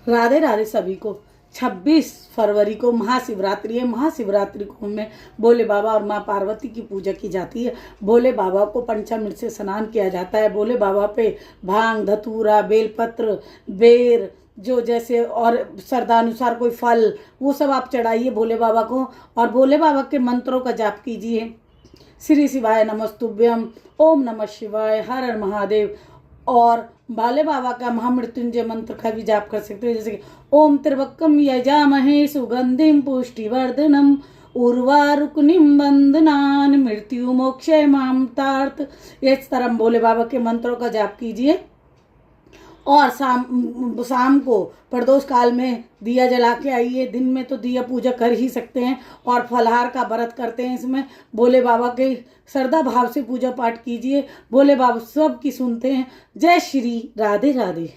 राधे राधे सभी को। 26 फरवरी को महाशिवरात्रि है। महाशिवरात्रि को में भोले बाबा और माँ पार्वती की पूजा की जाती है। भोले बाबा को पंचामृत से स्नान किया जाता है। भोले बाबा पे भांग, धतूरा, बेलपत्र, बेर, जो जैसे और श्रद्धानुसार कोई फल, वो सब आप चढ़ाइए भोले बाबा को। और भोले बाबा के मंत्रों का जाप कीजिए। श्री शिवाय नमस्तुभ्यम, ओम नमः शिवाय, हर हर महादेव। और भोले बाबा का महामृत्युंजय मंत्र का भी जाप कर सकते हो, जैसे कि ओम त्र्यंबकम यजामहे सुगंधिम पुष्टिवर्धनम उर्वारुकनिम बंधनान मृत्यु मोक्षय मामतार्थ। इस तरह भोले बाबा के मंत्रों का जाप कीजिए। और शाम को प्रदोष काल में दिया जला के आइए। दिन में तो दिया पूजा कर ही सकते हैं और फलाहार का व्रत करते हैं। इसमें भोले बाबा के श्रद्धा भाव से पूजा पाठ कीजिए। भोले बाबा सब की सुनते हैं। जय श्री राधे राधे।